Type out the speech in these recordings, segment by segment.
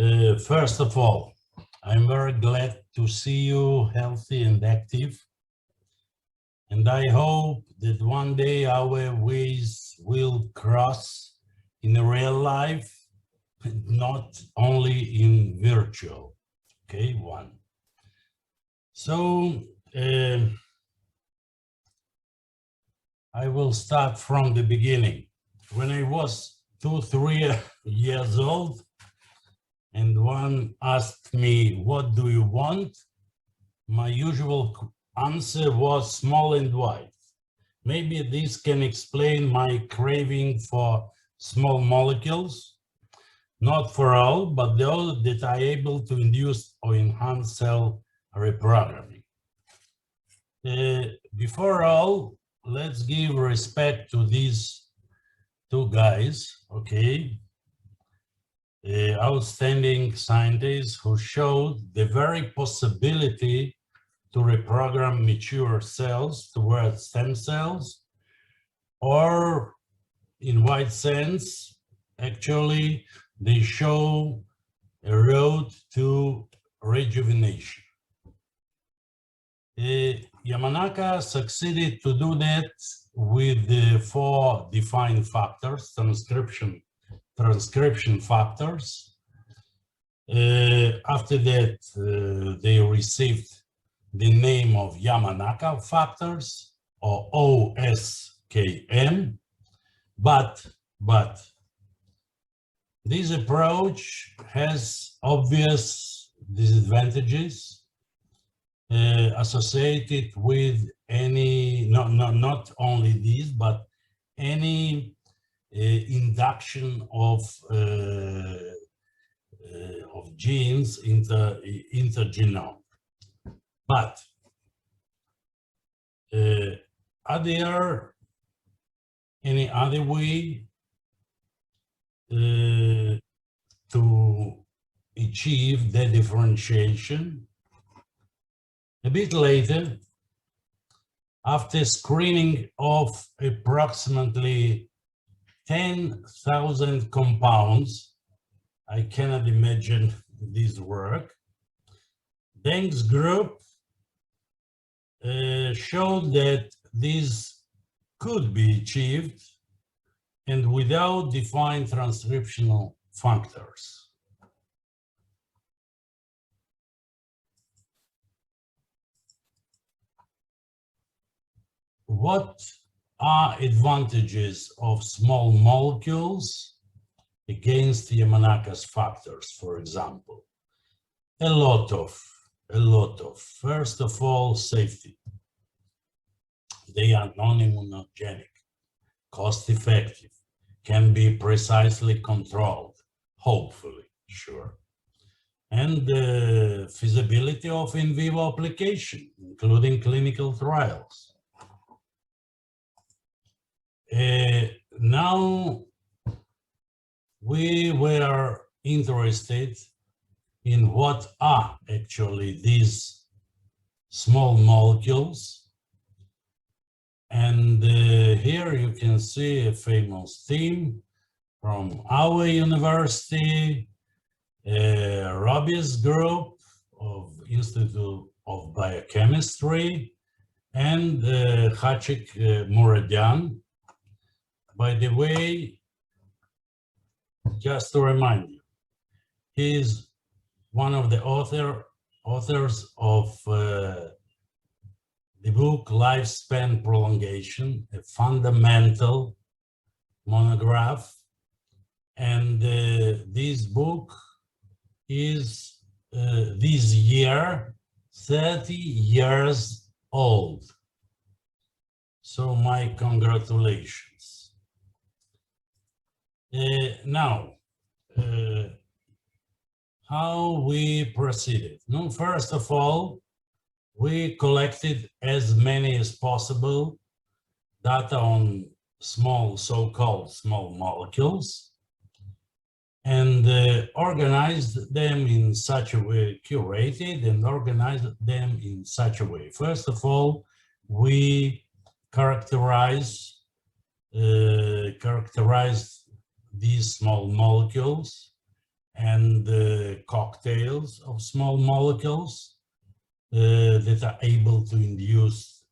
First of all, I'm very glad to see you healthy and active. And I hope that one day our ways will cross in real life, not only in virtual. Okay, one. So I will start from the beginning. When I was 2-3 years old, and one asked me, "What do you want?" My usual answer was small and white. Maybe this can explain my craving for small molecules, not for all, but those that are able to induce or enhance cell reprogramming. Before all, let's give respect to these two guys, okay? Outstanding scientists who showed the very possibility to reprogram mature cells towards stem cells, or in wide sense, actually, they show a road to rejuvenation. Yamanaka succeeded to do that with the 4 defined factors, transcription factors. After that, they received the name of Yamanaka factors, or OSKM, but this approach has obvious disadvantages associated with any, not only these, but any induction of genes intergenome. But are there any other way to achieve the differentiation? A bit later, after screening of approximately 10,000 compounds, I cannot imagine this work, Deng's group showed that this could be achieved and without defined transcriptional factors. What are advantages of small molecules against Yamanaka's factors, for example? A lot of. First of all, safety. They are non-immunogenic, cost-effective, can be precisely controlled, hopefully, sure. And the feasibility of in vivo application, including clinical trials. Now, we were interested in what are actually these small molecules. And here you can see a famous team from our university, Robbie's group of Institute of Biochemistry, and Hachik Muradian. By the way, just to remind you, he's one of the authors of the book Lifespan Prolongation, a fundamental monograph. And this book is this year 30 years old. So my congratulations. Now, how we proceeded? No, first of all, we collected as many as possible data on small, so-called small molecules, and organized them in such a way, curated and organized them in such a way. First of all, we characterized these small molecules and cocktails of small molecules that are able to induce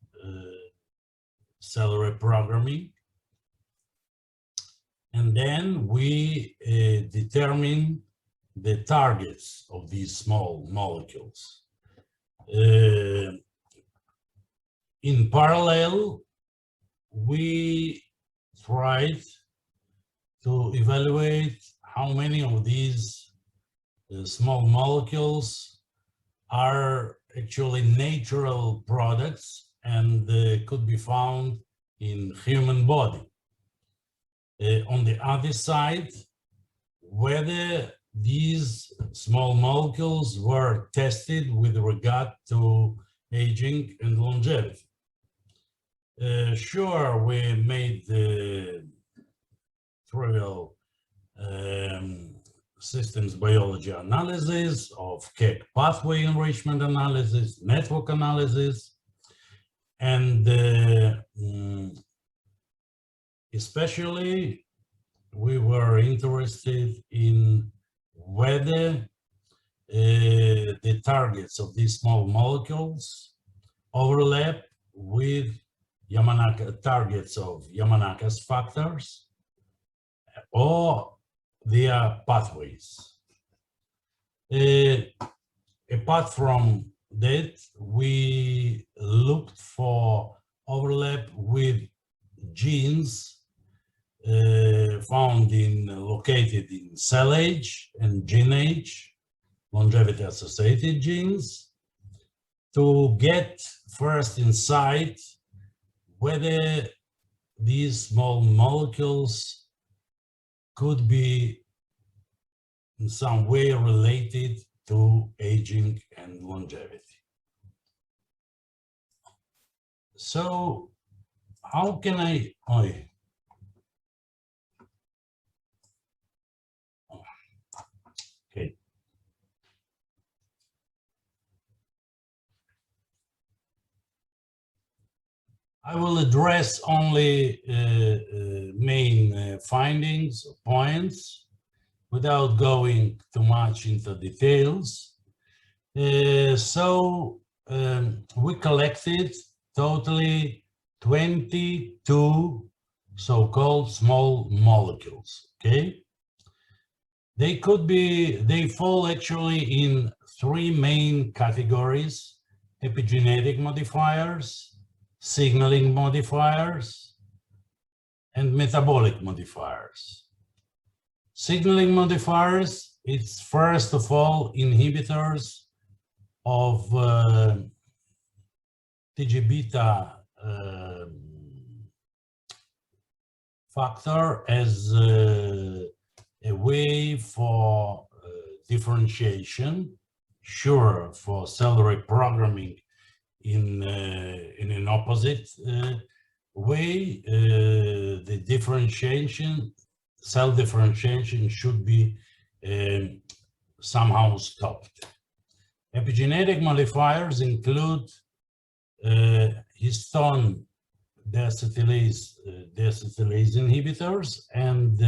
cell reprogramming. And then we determine the targets of these small molecules. In parallel, we tried to evaluate how many of these small molecules are actually natural products and could be found in human body. On the other side, whether these small molecules were tested with regard to aging and longevity. Sure, we made the trivial systems biology analysis of KEC pathway enrichment analysis, network analysis, and especially we were interested in whether the targets of these small molecules overlap with Yamanaka targets of Yamanaka's factors or their pathways. Apart from that, we looked for overlap with genes located in cell age and gene age, longevity associated genes, to get first insight whether these small molecules could be in some way related to aging and longevity. So how can I, okay. I will address only main findings, points, without going too much into details. We collected totally 22 so-called small molecules, okay? They fall actually in three main categories: epigenetic modifiers, signaling modifiers, and metabolic modifiers. Signaling modifiers, it's first of all inhibitors of TG-beta factor as a way for differentiation, sure, for cell reprogramming in an opposite way. The differentiation, cell differentiation should be somehow stopped. Epigenetic modifiers include histone deacetylase inhibitors and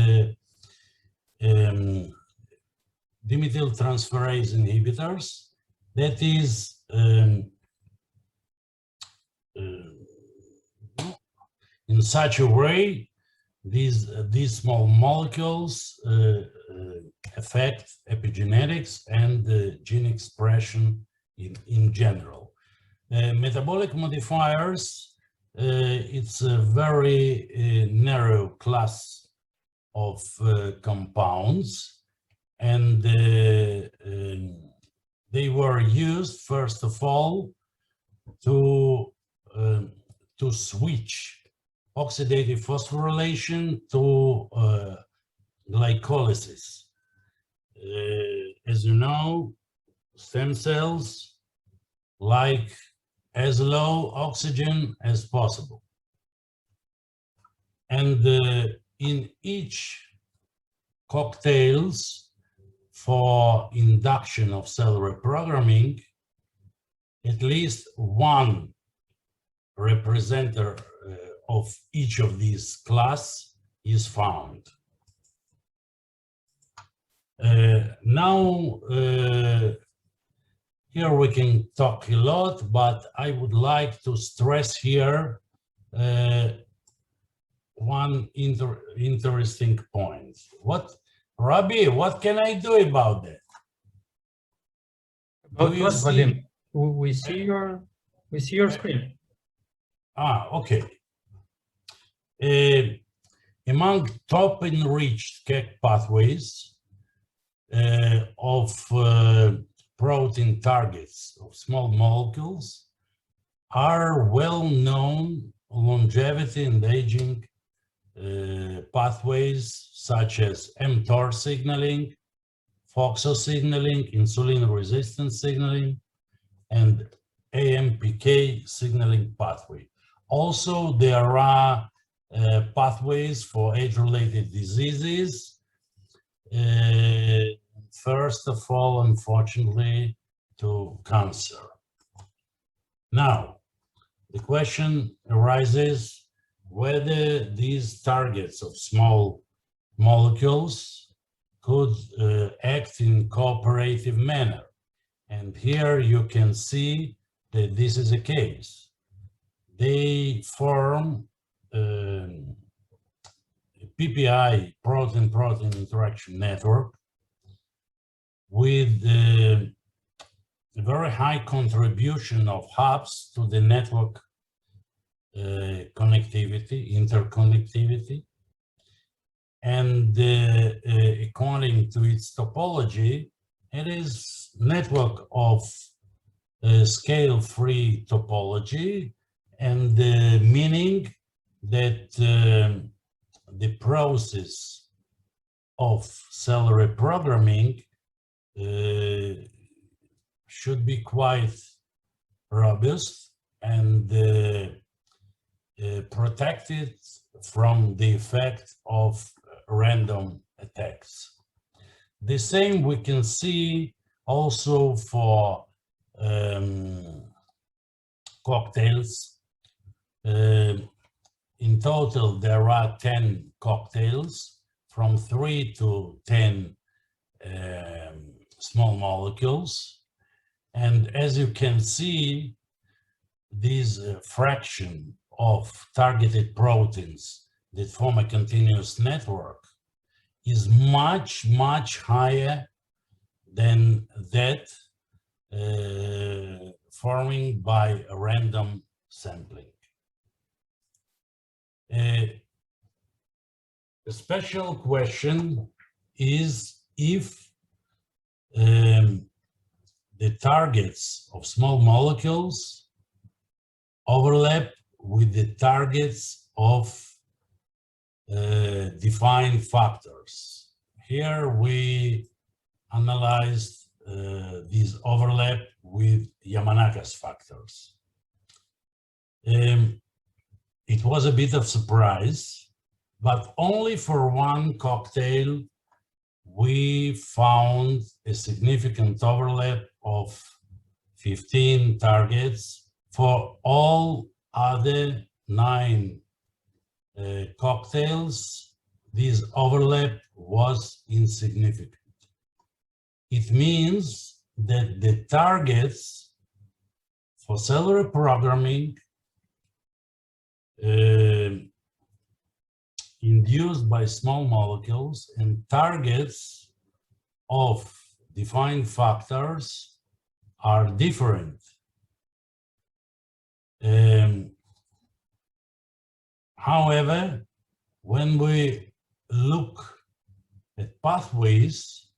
dimethyltransferase inhibitors. That is in such a way these small molecules affect epigenetics and gene expression in general. Metabolic modifiers, it's a very narrow class of compounds, and they were used first of all to switch oxidative phosphorylation to glycolysis. As you know, stem cells like as low oxygen as possible. And in each cocktails for induction of cell reprogramming, at least one representative of each of these class is found. Now, here we can talk a lot, but I would like to stress here one interesting point. Rabbi, what can I do about that? About what, Vadim? We see your screen. Okay. Among top enriched KEK pathways of protein targets of small molecules are well-known longevity and aging pathways such as mTOR signaling, FOXO signaling, insulin resistance signaling, and AMPK signaling pathway. Also, there are pathways for age-related diseases. First of all, unfortunately, to cancer. Now, the question arises whether these targets of small molecules could act in cooperative manner. And here you can see that this is the case. They form PPI, protein-protein interaction network, with a very high contribution of hubs to the network connectivity, interconnectivity. And according to its topology, it is network of scale-free topology, and meaning that the process of cell reprogramming should be quite robust and protected from the effect of random attacks. The same we can see also for cocktails. In total, there are 10 cocktails from 3 to 10 small molecules. And as you can see, this fraction of targeted proteins that form a continuous network is much, much higher than that forming by a random sampling. A special question is if the targets of small molecules overlap with the targets of defined factors. Here we analyzed these overlap with Yamanaka's factors. It was a bit of surprise, but only for one cocktail we found a significant overlap of 15 targets. For all other 9 cocktails, this overlap was insignificant. It means that the targets for cell reprogramming induced by small molecules and targets of defined factors are different. However, when we look at pathways,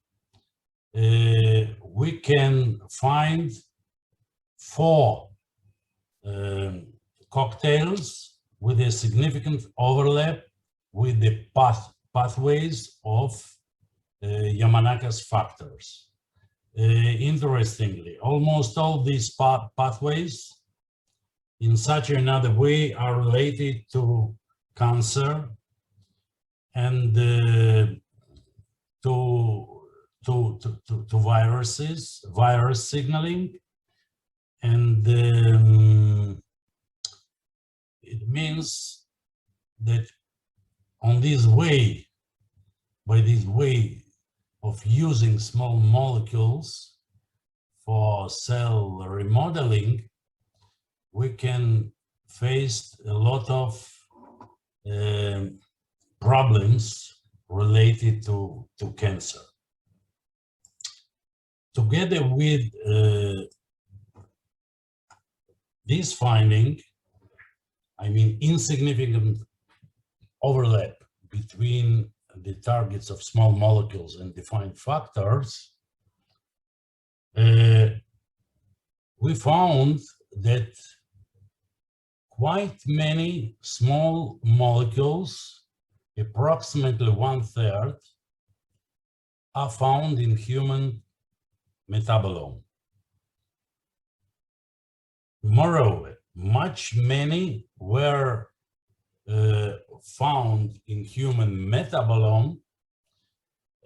we can find 4 cocktails with a significant overlap with the pathways of Yamanaka's factors. Interestingly, almost all these pathways in such another way are related to cancer and to viruses, virus signaling, and it means that on this way, by this way of using small molecules for cell remodeling, we can face a lot of problems related to cancer. Together with this finding, I mean insignificant overlap between the targets of small molecules and defined factors, we found that quite many small molecules, approximately 1/3, are found in human metabolome. Moreover, many were found in human metabolome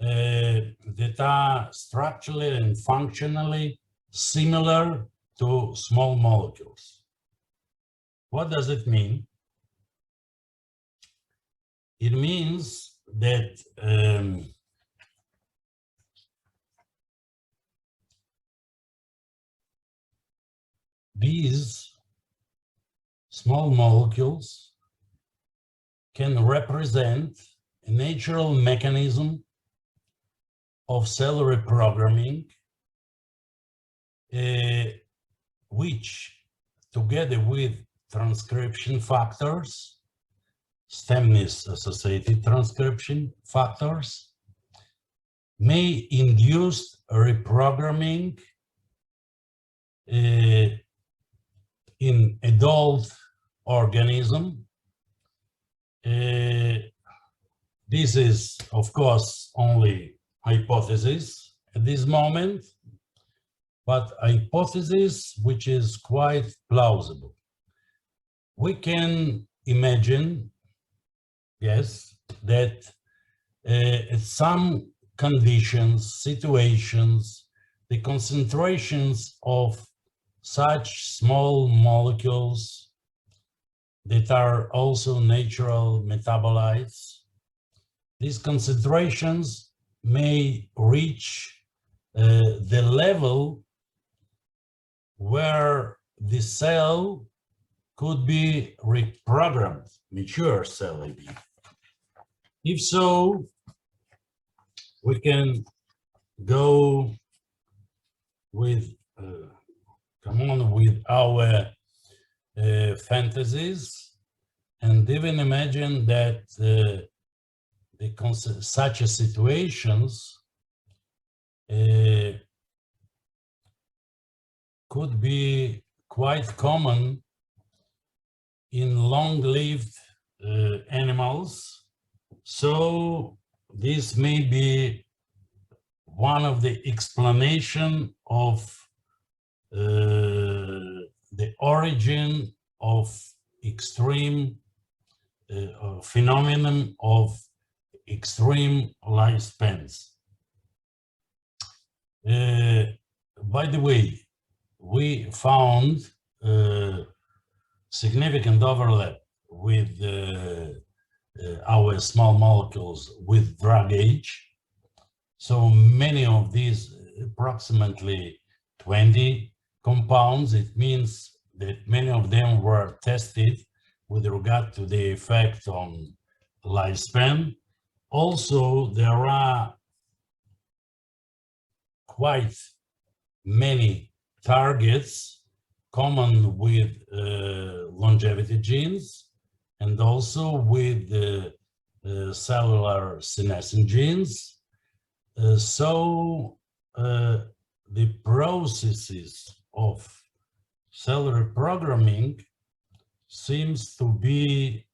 that are structurally and functionally similar to small molecules. What does it mean? It means that these small molecules can represent a natural mechanism of cell reprogramming, which, together with transcription factors, stemness-associated transcription factors, may induce reprogramming in adult organism. This is, of course, only hypothesis at this moment, but hypothesis which is quite plausible. We can imagine, yes, that at some conditions, situations, the concentrations of such small molecules that are also natural metabolites, these concentrations may reach the level where the cell could be reprogrammed, mature cell, I mean. If so, we can go with, come on with our fantasies and even imagine that such a situations could be quite common in long-lived animals. So this may be one of the explanation of the origin of extreme phenomenon of extreme lifespans. By the way, we found significant overlap with our small molecules with drug age. So many of these, approximately 20 compounds, it means that many of them were tested with regard to the effect on lifespan. Also, there are quite many targets common with longevity genes and also with cellular senescent genes. So the processes of cell reprogramming seems to be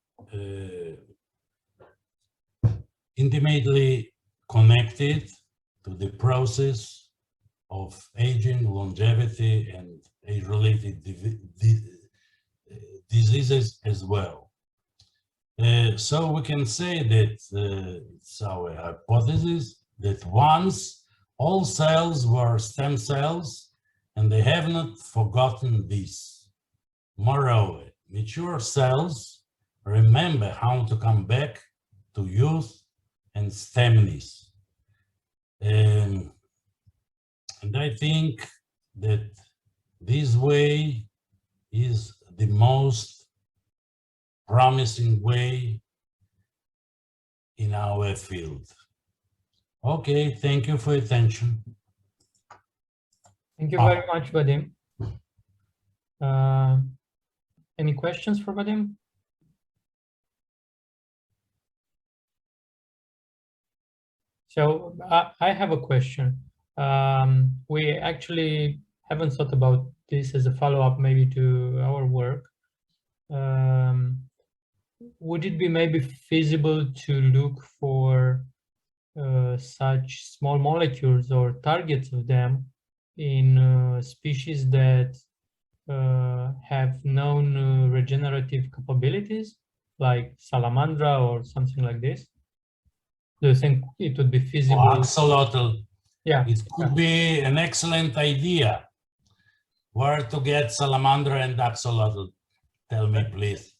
intimately connected to the process of aging, longevity, and age-related diseases as well. So we can say that it's our hypothesis that once all cells were stem cells and they have not forgotten this. Moreover, mature cells remember how to come back to youth and stemness. And I think that this way is the most promising way in our field. Okay, thank you for your attention. Thank you very much, Vadim. Any questions for Vadim? So I have a question. We actually haven't thought about this as a follow-up maybe to our work. Would it be maybe feasible to look for such small molecules or targets of them in species that have known regenerative capabilities, like salamandra or something like this? Do you think it would be feasible? Axolotl. Yeah. It could be an excellent idea. Where to get salamandra and axolotl? Tell me, please.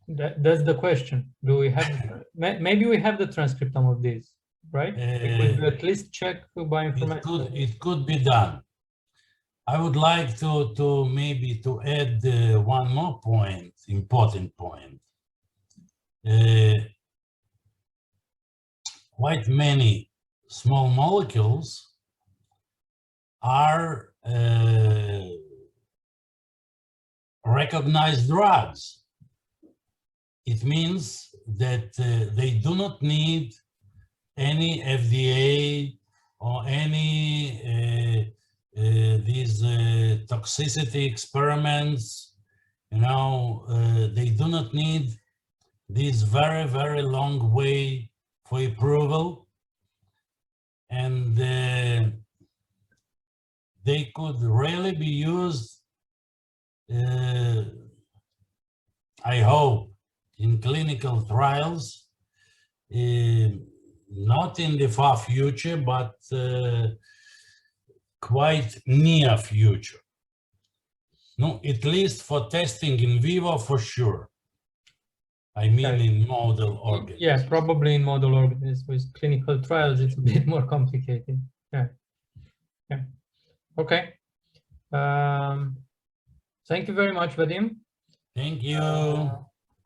That's the question. Do we have, maybe we have the transcriptome of this, right? We could at least check by information. It could be done. I would like to maybe to add one more point, important point. Quite many small molecules are recognized drugs. It means that they do not need any FDA or any these toxicity experiments. You know, they do not need this very, very long way for approval, and they could really be used, I hope, in clinical trials, not in the far future, but quite near future. No, at least for testing in vivo for sure. I mean, in model organisms. Yeah, probably in model organisms. With clinical trials, it's a bit more complicated. Yeah. Yeah. Okay. Thank you very much, Vadim. Thank you.